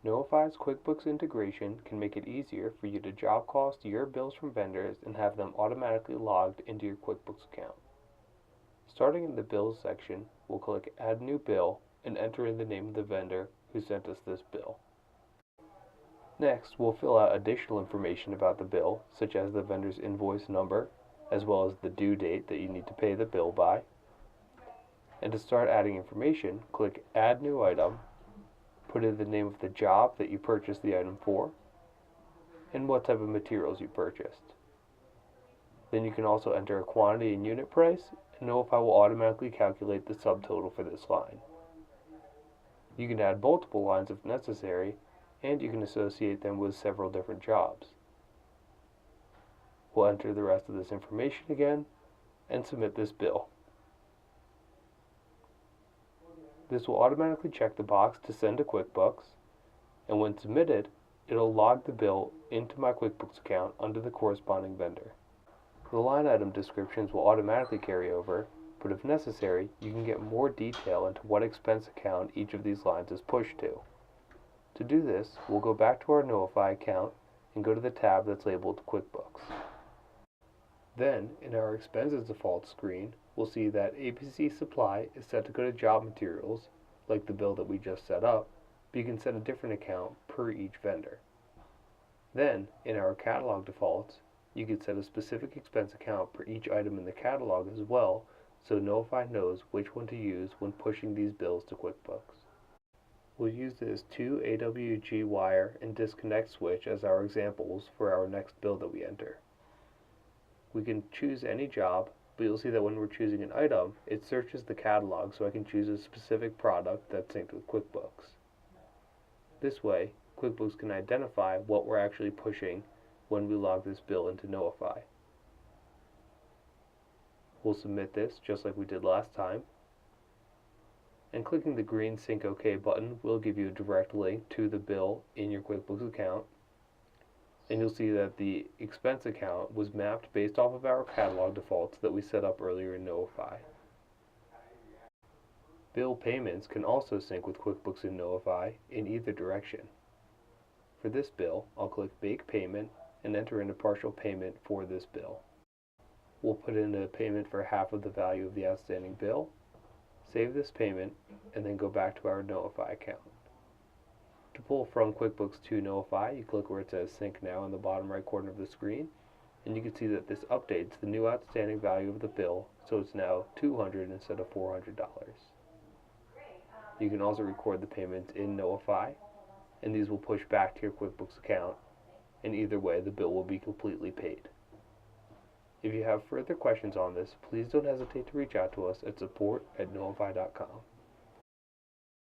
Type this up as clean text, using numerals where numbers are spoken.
Knowify's QuickBooks integration can make it easier for you to job cost your bills from vendors and have them automatically logged into your QuickBooks account. Starting in the Bills section, we'll click Add New Bill and enter in the name of the vendor who sent us this bill. Next, we'll fill out additional information about the bill, such as the vendor's invoice number, as well as the due date that you need to pay the bill by. And to start adding information, click Add New Item, put in the name of the job that you purchased the item for, and what type of materials you purchased. Then you can also enter a quantity and unit price, and Knowify will automatically calculate the subtotal for this line. You can add multiple lines if necessary, and you can associate them with several different jobs. We'll enter the rest of this information again and submit this bill. This will automatically check the box to send to QuickBooks, and when submitted, it'll log the bill into my QuickBooks account under the corresponding vendor. The line item descriptions will automatically carry over, but if necessary, you can get more detail into what expense account each of these lines is pushed to. To do this, we'll go back to our Knowify account and go to the tab that's labeled QuickBooks. Then, in our Expenses Default screen, we'll see that ABC Supply is set to go to job materials, like the bill that we just set up, but you can set a different account per each vendor. Then, in our Catalog Defaults, you can set a specific expense account per each item in the catalog as well, so Knowify knows which one to use when pushing these bills to QuickBooks. We'll use this 2 AWG wire and disconnect switch as our examples for our next bill that we enter. We can choose any job, but you'll see that when we're choosing an item, it searches the catalog so I can choose a specific product that's synced with QuickBooks. This way, QuickBooks can identify what we're actually pushing when we log this bill into Knowify. We'll submit this just like we did last time, and clicking the green Sync OK button will give you a direct link to the bill in your QuickBooks account, and you'll see that the expense account was mapped based off of our catalog defaults that we set up earlier in Knowify. Bill payments can also sync with QuickBooks in Knowify in either direction. For this bill, I'll click Make Payment and enter in a partial payment for this bill. We'll put in a payment for half of the value of the outstanding bill, save this payment, and then go back to our Knowify account. To pull from QuickBooks to Knowify, you click where it says Sync Now in the bottom right corner of the screen, and you can see that this updates the new outstanding value of the bill, so it's now $200 instead of $400. You can also record the payments in Knowify, and these will push back to your QuickBooks account, and either way the bill will be completely paid. If you have further questions on this, please don't hesitate to reach out to us at support@knowify.com.